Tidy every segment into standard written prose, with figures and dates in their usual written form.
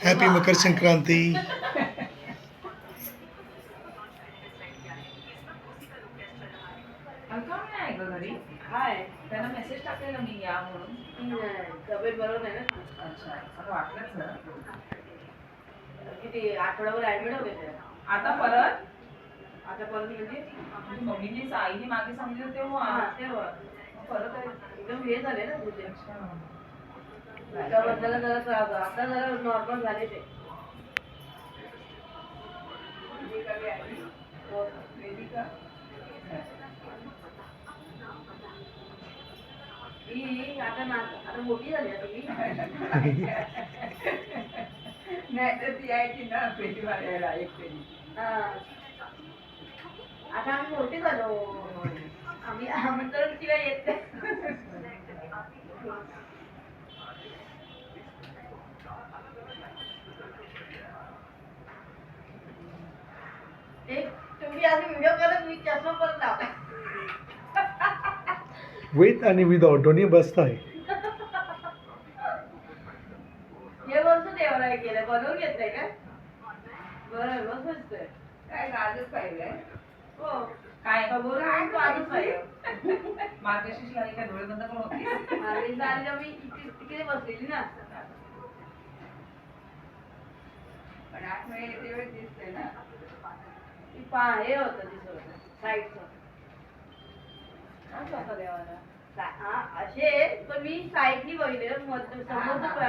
Happy Makar Sankranti. Alka नाही ग घरी. हाय त्यांना मेसेज टाकलेला मी या म्हणून. तब्येत बरोबर नाही ना. अच्छा मला वाटलंच ना. किती आठवड्यावर ऍडमिट होते ते. आता परत आता परत म्हणजे म्हणजे मम्मीने आईने मागे सांगितलं तेव्हा तेव्हा मग परत एकदम हे झाले ना तुझे. अच्छा. त्या बद्दल जरा त्रास झाला. आता जरा नॉर्मल झाले ते. हो. वेदिका ही आता आता मोठी झाली आता ही. नाही तर ती यायची ना पेटी मारायला एक पेटी. आता आम्ही मोठी झालो. आम्ही आमंत्रण तिला येत नाही. तुम्ही आधी व्हिडिओ करत मी चष्मा परत लावला. विथ आणि विदाउट दोन्ही बसत आहे. हे वस्तू देवाला केलं बनवून घेतलंय का. बरं मग बसतोय काय आजच पाहिलंय. हो काय खबर आजच पाहिजे. मार्गशीर्ष लागली काय डोळे बंद करून होती. मी तिकडे बसलेली ना. पण 8 महिने तेवढे दिसते ना. हे होतं दिसत साईडचं देवाला. असे पण मी साईडनी बघितले समोरचं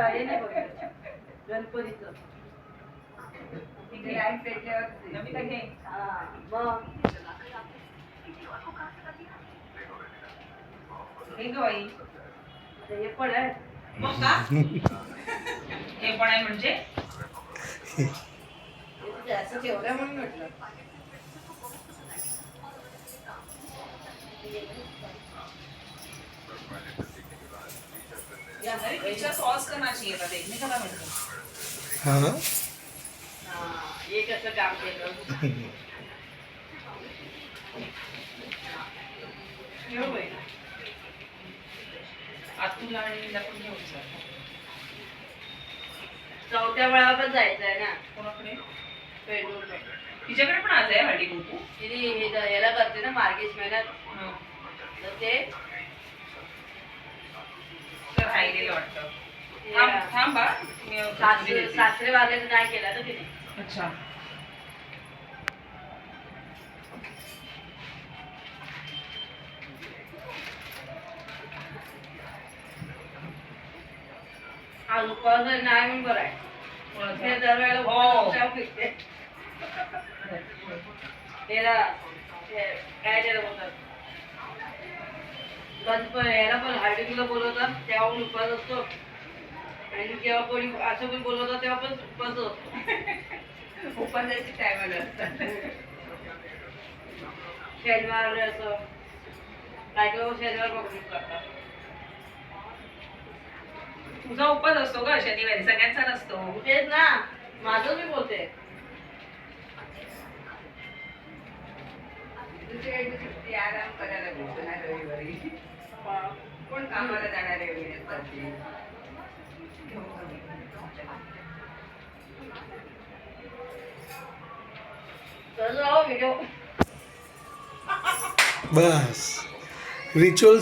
हे नाही बघितलं गणपतीचं. तिकडे लाईट पेटल्यावर नमिता घे. मग हे ग बाई हे पण आहे. मग का हे पण आहे म्हणजे असं ठेवलं म्हणून म्हटलं. सॉस करना चाहिए था देखने का मिलता. हाँ ये कसं काम केलं. आतूला आणि आपण घेऊन जा. चौथ्या वेळा पण जायचं आहे ना. कोणाकडे पेट्रोल तिच्याकडे पण आज आहे हळदी कुंकू. तिने याला करते ना मार्गेश महिन्यात. तर ते राहिलेलं वाटतं. थांब बा सासरे वागले नाही केला ना तिने. अच्छा आज उपवास नाही म्हणून बरं आहे. ते दरवेळेला उपवास फिरते. काय त्याला बोलतात गणपती याला पण हळदीला बोलवतात तेव्हा पण उपवास असतो. आणि जेव्हा कोणी असं पण बोलवतात तेव्हा पण उपवास असतो. उपवासाची टायमाला असतात. शनिवार असं काय काय शनिवार पकडून करतात. तुझा उपवास असतो का शनिवारी सगळ्यांचा नसतो. तेच ना माझं मी बोलते. दुसरीकडे सुट्टी आराम करायला भेटतो ना रविवारी. कोण कामाला जाणारे वगैरे असतात ते. तर जाऊ व्हिडिओ बस रिच्युअल